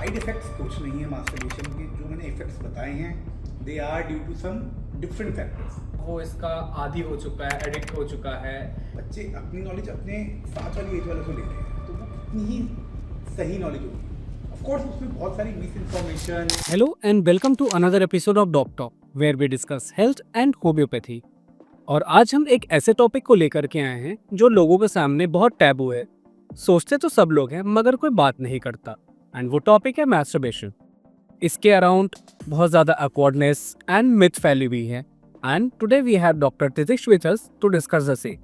Side effects कुछ नहीं है मास्टरबेशन के, जो मैंने इफेक्ट्स बताए हैं they are due to some different factors. वो इसका आदी हो चुका है, एडिक्ट हो चुका है। बच्चे अपनी नॉलेज अपने साथ वाली एज वाले को ले रहे हैं, तो वो कितनी ही सही नॉलेज होगी। ऑफ कोर्स उसमें बहुत सारी misinformation. Hello and welcome to another episode of Doc Talk where we discuss health and homeopathy. और आज हम एक ऐसे टॉपिक को लेकर के आए हैं जो लोगों के सामने बहुत टैबू है। सोचते तो सब लोग हैं मगर कोई बात नहीं करता, एंड वो टॉपिक है मैस्टरबेशन। इसके अराउंड बहुत ज़्यादा awkwardness एंड मिथ फैली हुई है, and today we have doctor Titish with us to discuss the same.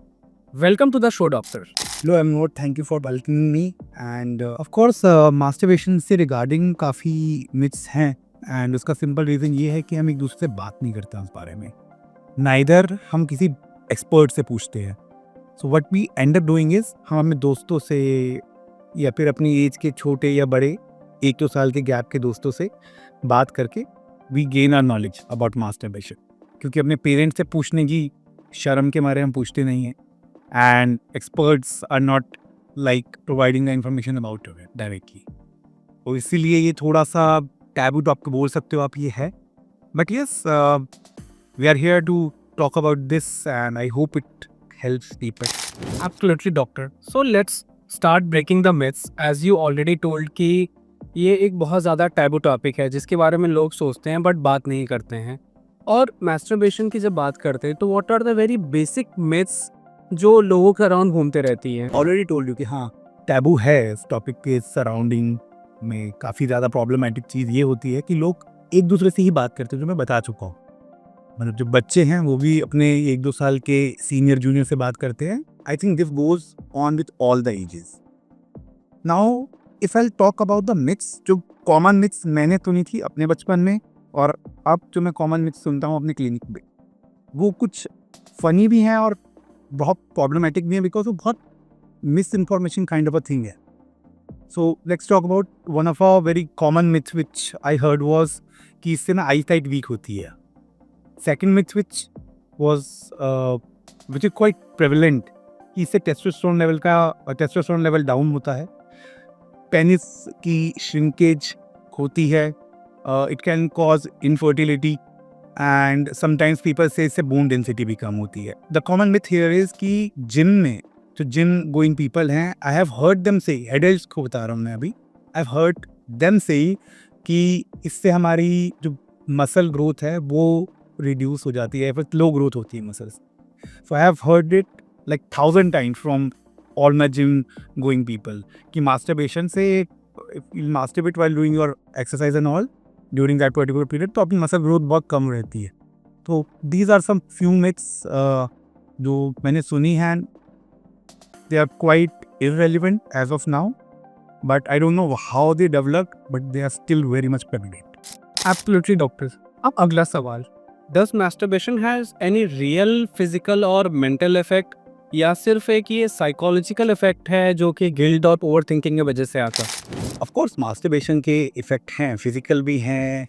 Welcome to the show doctor. Hello, I'm Noor. Thank you for welcoming me. And of course, masturbation से regarding काफ़ी myths हैं, and उसका simple reason ये है कि हम एक दूसरे से बात नहीं करते हैं उस बारे में, नाइदर हम किसी एक्सपर्ट से पूछते हैं। So what we end up doing is, हम अपने दोस्तों से या फिर अपनी एज के छोटे या बड़े 1-2 साल के गैप के दोस्तों से बात करके we gain our knowledge about masturbation, क्योंकि अपने पेरेंट्स से पूछने की शर्म के मारे हम पूछते नहीं हैं, and experts are not like providing the information about it directly. तो इसीलिए ये थोड़ा सा टैबू तो आपको बोल सकते हो आप ये है, but yes, we are here to talk about this and I hope it helps people. Absolutely, doctor. So let's start breaking the myths, as you already told कि ये एक बहुत ज़्यादा टैबू टॉपिक है जिसके बारे में लोग सोचते हैं बट बात नहीं करते हैं। और मैस्टरबेशन की जब बात करते हैं तो what are the very basic myths जो लोगों के अराउंड घूमते रहती हैं। ऑलरेडी टोल्ड यू कि हाँ टैबू है इस टॉपिक के सराउंडिंग में। काफ़ी ज़्यादा प्रॉब्लमेटिक चीज़ ये होती है कि लोग एक दूसरे से ही बात करते हैं, जो मैं बता चुका हूँ। मतलब जो बच्चे हैं वो भी अपने 1-2 साल के सीनियर जूनियर से बात करते हैं। I think this goes on with all the ages. Now if I talk about the myths, जो कॉमन मिथ्स मैंने सुनी थी अपने बचपन में, और अब जो मैं कॉमन मिथ्स सुनता हूँ अपने क्लिनिक में, वो कुछ फनी भी हैं और बहुत प्रॉब्लमेटिक भी है, बिकॉज वो बहुत misinformation kind of a thing है। So let's talk about one of a very common myth which I heard was कि इससे ना आई साइट वीक होती है। Second myth which is quite prevalent कि इससे टेस्टोस्टेरोन लेवल डाउन होता है, पेनिस की श्रिंकेज होती है, it can cause infertility, and sometimes people से इससे बोन डेंसिटी भी कम होती है। The common myth here is कि जिम में जो जिम गोइंग पीपल हैं, आई हैव हर्ड देम से, एडल्ट्स को बता रहा हूँ मैं अभी, आई हैव हर्ड देम से कि इससे हमारी जो मसल ग्रोथ है वो रिड्यूस हो जाती है, फिर लो ग्रोथ होती है muscles. So I have heard it like 1000 times from all my gym going people कि मास्टरबेशन से, masturbate while doing your exercise and all during that particular period, तो अपनी मसल ग्रोथ बहुत कम रहती है। तो these are some few myths जो मैंने सुनी हैं, they are quite irrelevant as of now, but I don't know how they developed, but they are still very much prevalent. Absolutely doctor. अब अगला सवाल, does masturbation has any real physical और mental effect, या सिर्फ एक ये psychological effect है जो कि गिल्ट और ओवर थिंकिंग की वजह से आता है? ऑफ कोर्स मास्टरबेशन के इफेक्ट हैं, फिजिकल भी हैं,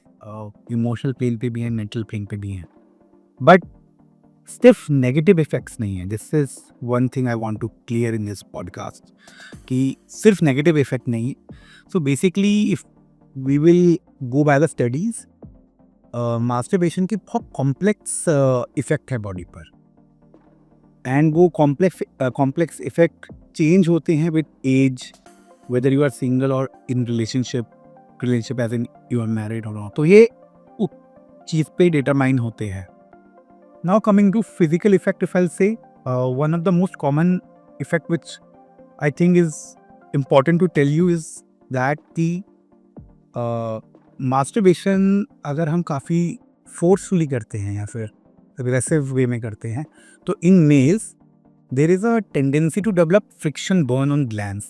इमोशनल पेन पे भी हैं, मेंटल पेन पे भी हैं, बट सिर्फ नेगेटिव इफेक्ट्स नहीं है। This is one thing I want to clear in this podcast कि सिर्फ नेगेटिव इफेक्ट नहीं है। So basically if we will go by the studies, masturbation के बहुत कॉम्प्लेक्स इफेक्ट है बॉडी पर, एंड वो कॉम्प्लेक्स इफेक्ट चेंज होते हैं with age, whether you are single or in relationship as in you are married or not, तो ये उस चीज़ पे determine होते हैं। Now coming to physical effect, if I'll say, one of the most common effect which I think is important to tell you is that the masturbation अगर हम काफ़ी forcefully करते हैं या फिर aggressive way में करते हैं, तो in males there is a tendency to develop friction burn on glands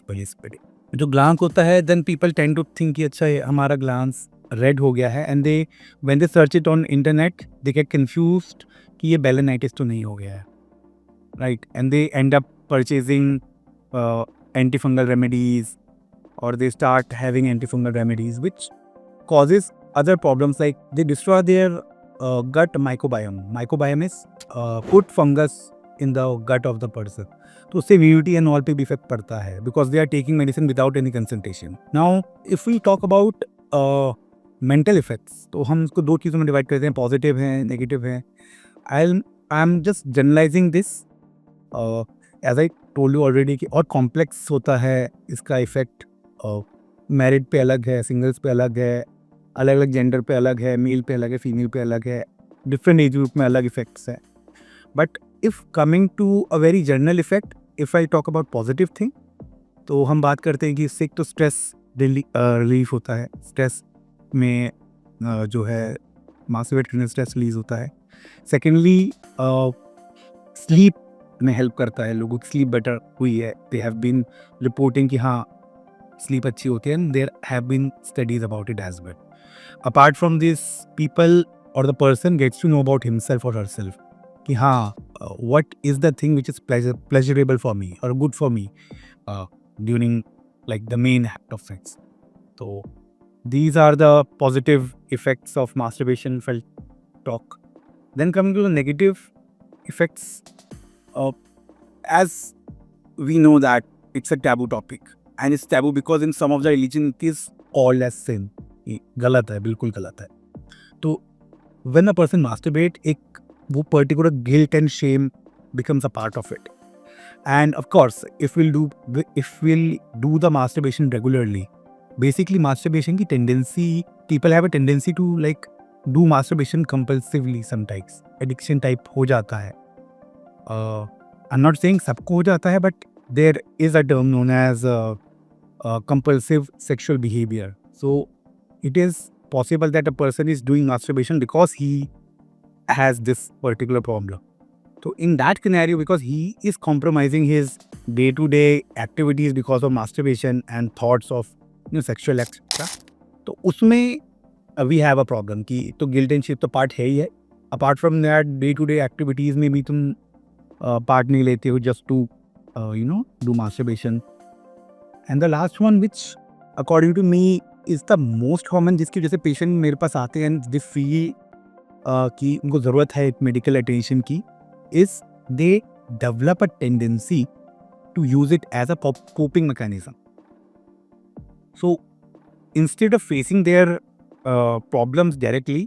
पर। जो gland होता है, then people tend to think कि अच्छा ये हमारा glands red हो गया है, and they when they search it on internet they get confused कि ये balanitis तो नहीं हो गया है, right? And they end up purchasing antifungal remedies, or they start having antifungal remedies which causes other problems, like they destroy their gut microbiome. Microbiome is food fungus in the gut of the person. तो उससे वीयूटी and all पे भी effect पड़ता है because they are taking medicine without any consultation. Now if we talk about mental effects, तो हम इसको दो चीज़ों में डिवाइड करते हैं, पॉजिटिव हैं, नेगेटिव हैं. I am just generalising this. As I told you already कि और कॉम्प्लेक्स होता है इसका इफेक्ट. मैरिड पे अलग है, सिंगल्स पे अलग है, अलग अलग जेंडर पे अलग है, मेल पे अलग है, फीमेल पे अलग है, डिफरेंट एज ग्रुप में अलग इफेक्ट्स हैं. But if coming to a very general effect, if I talk about positive thing, तो हम बात करते हैं कि इससे एक तो स्ट्रेस रिलीफ होता है. स्ट्रेस में जो है मास्टरबेट करने से स्ट्रेस रिलीज होता है. सेकेंडली स्लीप में हेल्प करता है, लोगों की स्लीप बेटर हुई है. दे हैव बीन रिपोर्टिंग कि हाँ स्लीप अच्छी होती है, and there have been studies about it as well. Apart from this, people or the person gets to know about himself or herself कि हाँ what is the thing which is pleasurable for me or good for me during like the main act of sex. So these are the positive effects of masturbation if I'll talk. Then coming to the negative effects, as we know that it's a taboo topic, and it's taboo because in some of the religion it is called as sin. ये गलत है, बिल्कुल गलत है. तो when a person masturbate, एक वो particular guilt and shame becomes a part of it. And of course, if we'll do the masturbation regularly, basically masturbation की tendency, people have a tendency to like do masturbation compulsively sometimes. Addiction type हो जाता है. I'm not saying सबको हो जाता है, but there is a term known as compulsive sexual behavior. So it is possible that a person is doing masturbation because he has this particular problem. So in that scenario, because he is compromising his day-to-day activities because of masturbation and thoughts of sexual etc. तो उसमें we have a problem कि तो guilt and shame तो part है ही है. Apart from that, day-to-day activities में भी तुम part नहीं लेते हो just to do masturbation. And the last one, which according to me is the most common, जिसकी वजह से patient मेरे पास आते हैं and they feel कि उनको ज़रूरत है मेडिकल अटेंशन की, is they develop a tendency to use it as a coping mechanism. So instead of facing their problems directly,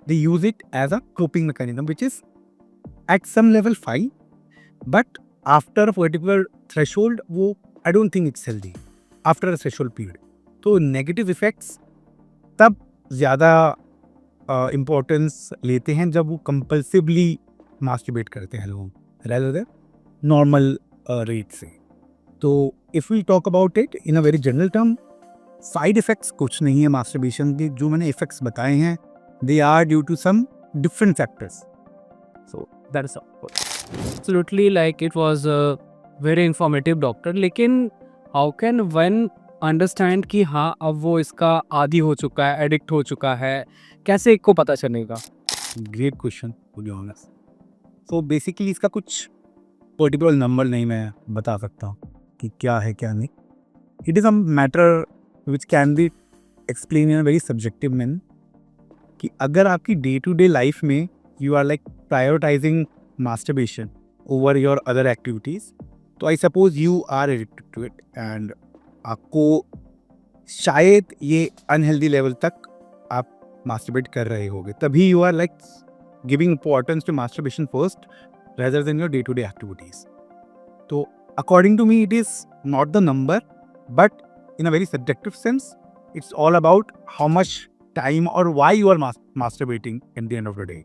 they use it as a coping mechanism, which is at some level fine, but after a particular threshold, वो I don't think it's healthy after a threshold period. तो negative effects तब ज़्यादा importance लेते हैं जब वो compulsively masturbate करते हैं लोग rather than नॉर्मल रेट से. तो if we talk about it in a very general term, side effects कुछ नहीं है मास्टरबेशन के. जो मैंने इफ़ेक्ट्स बताए हैं, they are due to some different factors. So that is all. Absolutely, like it was a very informative doctor. लेकिन how can one understand कि हाँ अब वो इसका आदी हो चुका है, एडिक्ट हो चुका है, कैसे को पता चलेगा? Great question to be honest. So basically इसका कुछ पर्टिकुलर नंबर नहीं मैं बता सकता हूँ कि क्या है क्या नहीं. It is a matter which can be explain in a very subjective man. कि अगर आपकी डे टू डे लाइफ में you are like prioritising masturbation over your other activities, तो I suppose you are addicted to it, and आपको शायद ये unhealthy level तक आप masturbate कर रहे होगे, तभी you are like giving importance to masturbation first rather than your day to day activities. तो according to me it is not the number, but in a very subjective sense it's all about how much time or why you are masturbating at the end of the day.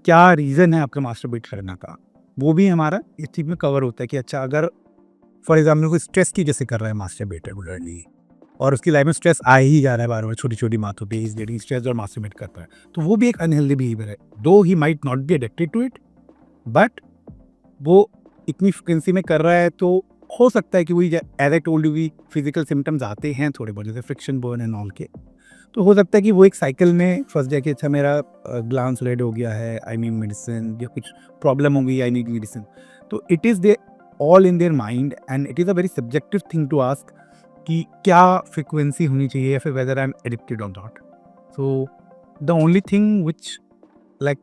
क्या reason है आपका masturbate करने का, वो भी हमारा इस चीज़ में कवर होता है कि अच्छा अगर फॉर एग्जाम्पल कोई स्ट्रेस की जैसे कर रहा है मास्टरबेट रेगुलरली, और उसकी लाइफ में स्ट्रेस आ ही जा रहा है बार बार, छोटी छोटी बातों पे इज गेटिंग स्ट्रेस और मास्टरबेट करता है, तो वो भी एक अनहेल्दी बिहेवियर है. Though he might not be addicted to it, but वो इतनी फ्रिक्वेंसी में कर रहा है तो हो सकता है कि वही एज आई टोल्ड यू भी फिजिकल सिम्टम्स आते हैं थोड़े बहुत, जैसे फ्रिक्शन बर्न एंड ऑल के. तो हो सकता है कि वो एक साइकिल में फंस जाए कि अच्छा मेरा ग्लांस रेड हो गया है, आई नीड मेडिसिन, या कुछ प्रॉब्लम हो गई, आई नीड मेडिसिन. तो it is they all in their mind, and it is a very subjective thing to ask कि क्या फ्रिक्वेंसी होनी चाहिए या फिर वेदर आई एम एडिक्टेड और not. So the only thing which like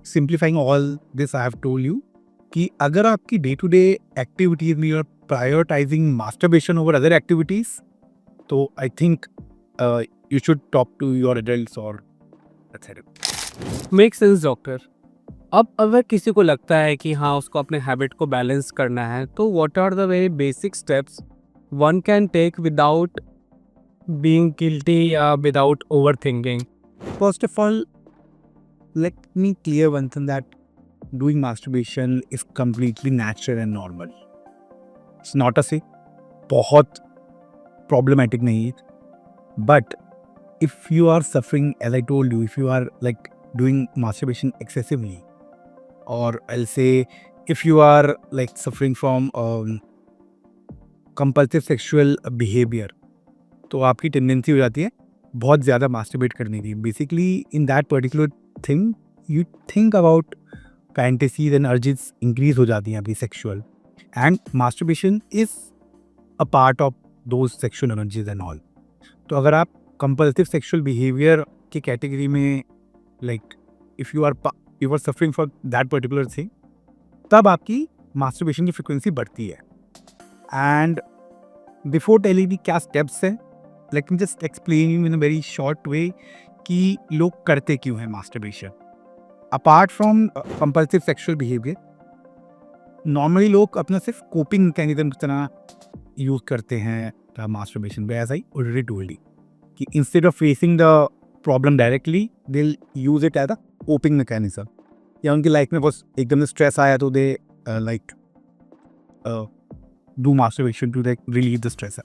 simplifying all this I have told you कि अगर आपकी डे टू डे एक्टिविटीज में you are prioritising masturbation over other activities, तो I think you should talk to your adults or a therapist. Make sense doctor. अब अगर किसी को लगता है कि हाँ उसको अपने हैबिट को बैलेंस करना है, तो what are the very basic steps one can take without being guilty या without overthinking? First of all, let me clear one thing, that doing masturbation is completely natural and normal. It's not a sin. बहुत problematic नहीं है. But if you are suffering, as I told you, if you are like doing masturbation excessively, or I'll say if you are like suffering from compulsive sexual behavior, तो आपकी tendency हो जाती है बहुत ज़्यादा मास्टरबेट करने की. Basically in that particular thing you think about fantasies and urges increase हो जाती हैं आपकी sexual, and masturbation is a part of those sexual energies and all. तो अगर आप कंपल्सिव सेक्सुअल बिहेवियर की कैटेगरी में like if you are suffering for that particular thing, तब आपकी मास्टरबेशन की फ्रिक्वेंसी बढ़ती है. एंड बिफोर टेलिंग मी क्या स्टेप्स हैं, let me just explain you in a very short way कि लोग करते क्यों हैं masturbation. Apart from compulsive sexual behaviour, normally लोग अपना सिर्फ कोपिंग मैकेनिज्म की तरह यूज़ करते हैं masturbation, but as I already told you कि instead of facing the problem directly, they'll use it as a coping mechanism. या उनकी लाइफ में बस एकदम से स्ट्रेस आया तो they like do masturbation to like relieve the stress.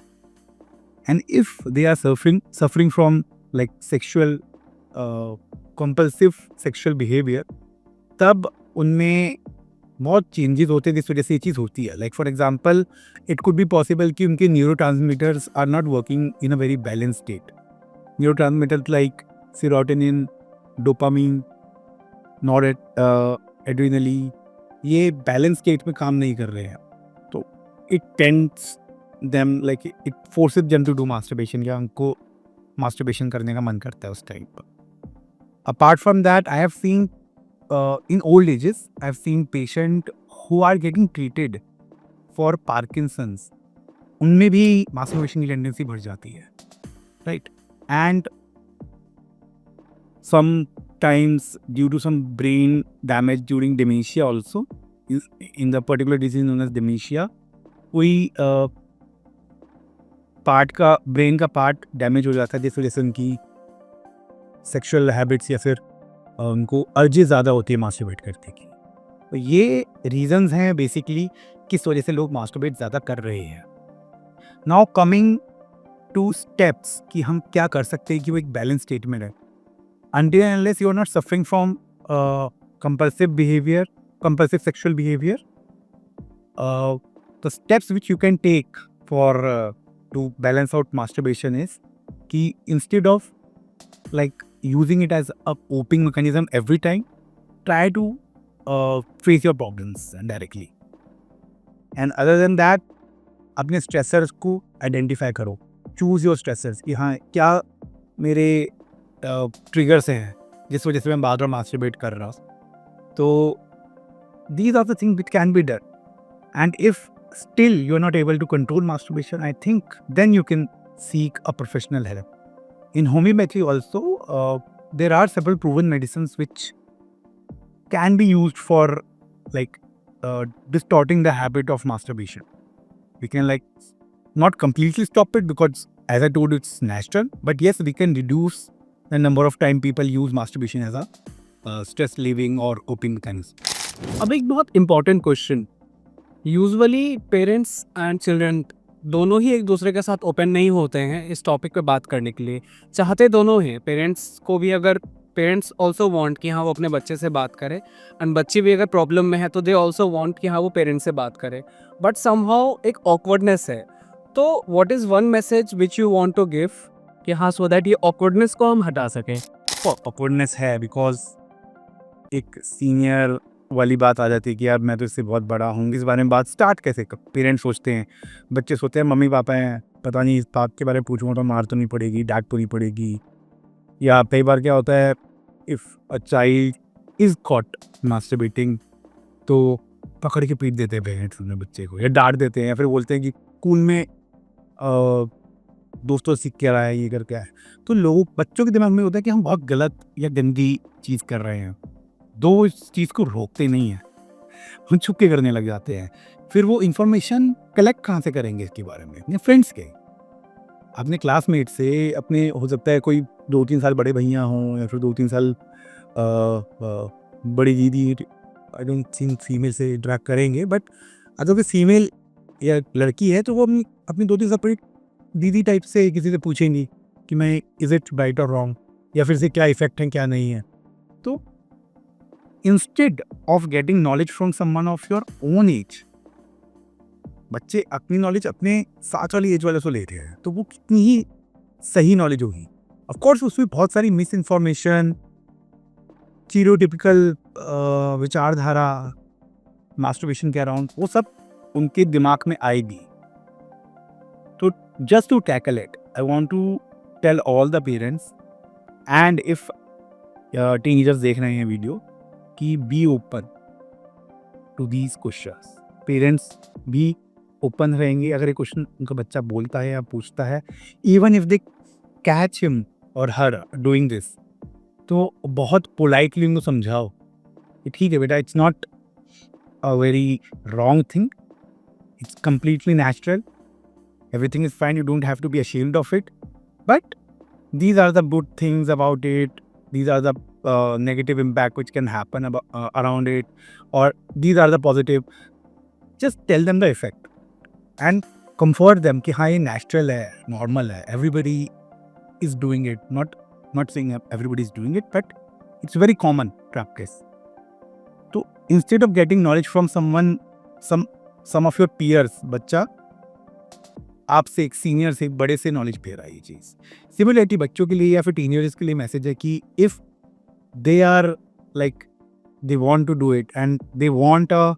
And if they are suffering from like sexual compulsive sexual behavior, तब उनमें बहुत चेंजेस होते हैं जिस वजह से ये चीज़ होती है. Like for example it could be possible कि उनके neurotransmitters are not working in a very balance state. Neurotransmitters like serotonin, dopamine, noradrenaline, ये बैलेंस स्टेट में काम नहीं कर रहे हैं. तो it tends them like it forces them to do masturbation, या उनको मास्टरबेशन करने का मन करता है उस टाइम पर. Apart from that, I have seen in old ages, I've seen patient who are getting treated for Parkinson's. उनमें भी masturbation की tendency बढ़ जाती है, right? And sometimes due to some brain damage during dementia also, in the particular disease known as dementia, कोई part का brain का part damage हो जाता है जिस वजह से उनकी सेक्सुअल हैबिट्स या फिर उनको अर्जी ज़्यादा होती है मास्टरबेट करने की. तो ये रीजंस हैं बेसिकली किस वजह से लोग मास्टरबेट ज़्यादा कर रहे हैं. नाउ कमिंग टू स्टेप्स कि हम क्या कर सकते हैं कि वो एक बैलेंस स्टेट में रहे. Until and unless you are not suffering from compulsive sexual behavior, the steps which you can take for to balance out masturbation is कि instead of like using it as a coping mechanism every time, try to face your problems directly. And other than that, अपने stressors को identify करो. Choose your stressors कि हाँ क्या मेरे triggers हैं जिस वजह से मैं बार बार masturbate कर रहा हूँ. तो these are the things which can be done. And if still you are not able to control masturbation, I think then you can seek a professional help. In homeopathy also, there are several proven medicines which can be used for like distorting the habit of masturbation. We can like not completely stop it because as I told you it's natural, but yes, we can reduce the number of time people use masturbation as a stress relieving or coping mechanism. अब एक बहुत important question, usually parents and children दोनों ही एक दूसरे के साथ open नहीं होते हैं इस टॉपिक पे बात करने के लिए. चाहते दोनों हैं, पेरेंट्स को भी, अगर पेरेंट्स ऑल्सो वांट कि हाँ वो अपने बच्चे से बात करे, एंड बच्ची भी अगर प्रॉब्लम में है तो दे ऑल्सो वांट कि हाँ वो पेरेंट्स से बात करे, बट समहाउ एक ऑकवर्डनेस है. तो what is one message which you want to give कि हाँ सो दैट ये ऑकवर्डनेस को हम हटा सकें? ऑकवर्डनेस है बिकॉज एक सीनियर वाली बात आ जाती है कि यार मैं तो इससे बहुत बड़ा हूँ, इस बारे में बात स्टार्ट कैसे कर. पेरेंट्स सोचते हैं, बच्चे सोचते हैं मम्मी पापा हैं, पता नहीं इस बात के बारे में पूछूंगा तो मार तो नहीं पड़ेगी, डांट तो नहीं पड़ेगी. या कई बार क्या होता है, if a child is caught masturbating, तो पकड़ के पीट देते हैं पेरेंट्स अपने बच्चे को, या डांट देते हैं, या फिर बोलते हैं कि स्कूल में दोस्तों सीख के रहा है, ये करके आया है। तो लोगों बच्चों के दिमाग में होता है कि हम बहुत गलत या गंदी चीज़ कर रहे हैं, दो इस चीज़ को रोकते नहीं हैं, हम छुप के करने लग जाते हैं। फिर वो इंफॉर्मेशन कलेक्ट कहाँ से करेंगे इसके बारे में? अपने फ्रेंड्स के, अपने क्लासमेट से, अपने, हो सकता है कोई 2-3 साल बड़े भैया हों, या फिर 2-3 साल बड़ी दीदी। आई डोंट थिंक फीमेल से इंटरेक्ट करेंगे, बट अगर कोई फीमेल या लड़की है तो वो अपनी 2-3 साल बड़ी दीदी टाइप से किसी से पूछेंगी कि मैं इज़ इट राइट और रॉन्ग, या फिर से क्या इफेक्ट है क्या नहीं है। तो instead of getting knowledge from someone of your own age, बच्चे अपनी नॉलेज अपने साथ वाली एज वाले से ले रहे हैं, तो वो कितनी ही सही नॉलेज होगी। ऑफ कोर्स उसमें बहुत सारी मिस इन्फॉर्मेशन, स्टीरियोटिपिकल विचारधारा, मास्टरबेशन के अराउंड, वो सब उनके दिमाग में आएगी। तो just to tackle it, I want to tell all the parents, and if teenagers देख रहे हैं वीडियो, कि be open to these questions. Parents भी ओपन रहेंगे अगर ये क्वेश्चन उनका बच्चा बोलता है या पूछता है, even if they catch him और हर डूइंग दिस, तो बहुत पोलाइटली उनको समझाओ कि ठीक है बेटा, it's not a very wrong thing, it's completely natural, everything is fine, you don't have to be ashamed of it, but these are the good things about it, these are the negative impact which can happen around it, or these are the positive. Just tell them the effect and comfort them कि हाँ ये natural है, normal है, everybody is doing it, not saying everybody is doing it, but it's very common practice. तो instead of getting knowledge from someone, some of your peers, बच्चा आपसे, एक senior से, एक बड़े से नॉलेज ले रहा है ये चीज़। सिमिलरिटी बच्चों के लिए या फिर टीनेजर्स के लिए मैसेज है कि if they are like they want to do it and they want a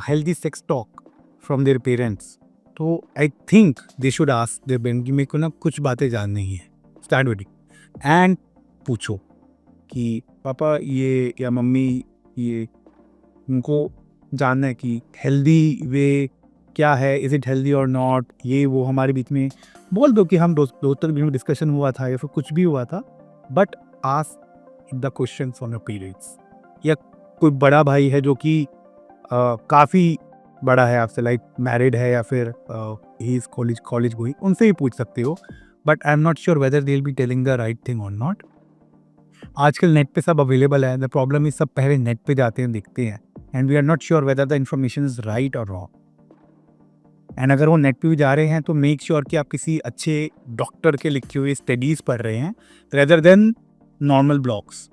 healthy sex talk from their parents, तो I think they should ask their parents कि मेरे को ना कुछ बातें जाननी है, स्टार्ट विद इट एंड पूछो कि पापा ये या मम्मी ये, उनको जानना है कि हेल्दी वे क्या है, इज़ इट हेल्दी और नॉट, ये वो हमारे बीच में बोल दो कि हम दोस्तों के बीच में डिस्कशन हुआ था या फिर कुछ भी हुआ था, but ask the question from your parents. या कोई बड़ा भाई है जो कि काफ़ी बड़ा है आपसे, लाइक मैरिड है या फिर ही इज़ कॉलेज गोइंग, उनसे ही पूछ सकते हो, but I am not sure whether they will be telling the right thing और नॉट। आजकल नेट पे सब अवेलेबल है, द प्रॉब्लम इज सब पहले नेट पे जाते हैं, देखते हैं, and we are not sure whether the information is right और रॉन्ग। एंड अगर वो नेट पे भी जा रहे हैं तो मेक श्योर कि आप किसी अच्छे डॉक्टर के लिखे हुए स्टडीज़ पढ़ रहे हैं, rather than normal blogs,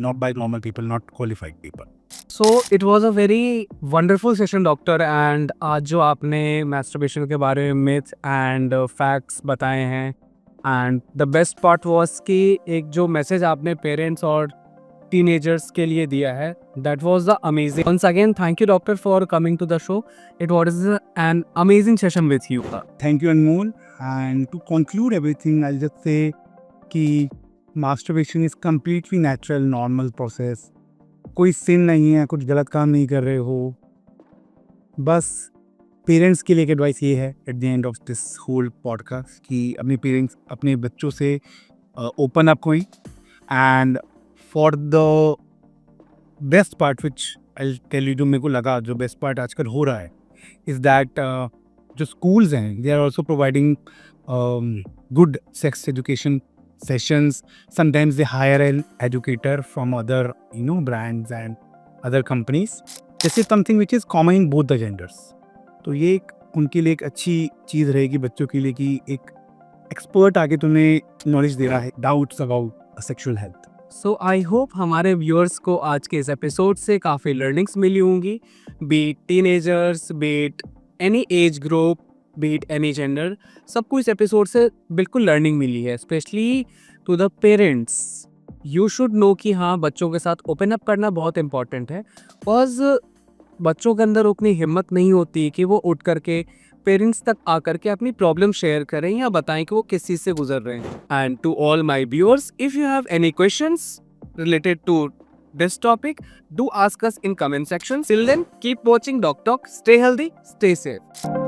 not by normal people, not qualified people. So it was a very wonderful session doctor, and आज जो आपने मैस्टरबेशन के बारे में मिथ एंड फैक्ट्स बताए हैं, and the best part was कि एक जो मैसेज आपने पेरेंट्स और टीनेजर्स के लिए दिया है, that was the amazing. Once again thank you doctor for coming to the show, it was an amazing session with you. Thank you, Anmol. And to conclude everything, I'll just say कि masturbation is completely natural, normal process. कोई sin नहीं है, कुछ गलत काम नहीं कर रहे हो। बस पेरेंट्स के लिए एक एडवाइस ये है at the end of this whole podcast कि अपने पेरेंट्स, अपने बच्चों से ओपन अप हुई, and for the best part which I tell you, जो मेरे को लगा जो बेस्ट पार्ट आजकल हो रहा है, इज़ दैट जो स्कूल्स हैं, they are also providing good sex education sessions. Sometimes they hire an educator from other brands and other companies. This is something which is common in both the genders. तो ये एक उनके लिए एक अच्छी चीज़ रहेगी बच्चों के लिए कि एक एक्सपर्ट आके तुम्हें नॉलेज दे रहा है doubts about sexual health. So I hope हमारे व्यूअर्स को आज के इस एपिसोड से काफ़ी लर्निंग्स मिली होंगी, be it teenagers, be it any age group, be it any gender, सबको इस एपिसोड से बिल्कुल लर्निंग मिली है। Specially to the parents, you should know कि हाँ, बच्चों के साथ ओपन अप करना बहुत इंपॉर्टेंट है, बिकॉज बच्चों के अंदर उतनी हिम्मत नहीं होती कि वो उठ करके पेरेंट्स तक आकर के अपनी प्रॉब्लम शेयर करें या बताएं कि वो किस चीज़ से गुजर रहे हैं। And to all my viewers, if you have any questions related to this topic, do ask us in comment section. Till then, keep watching Doc Talk. Stay healthy, stay safe.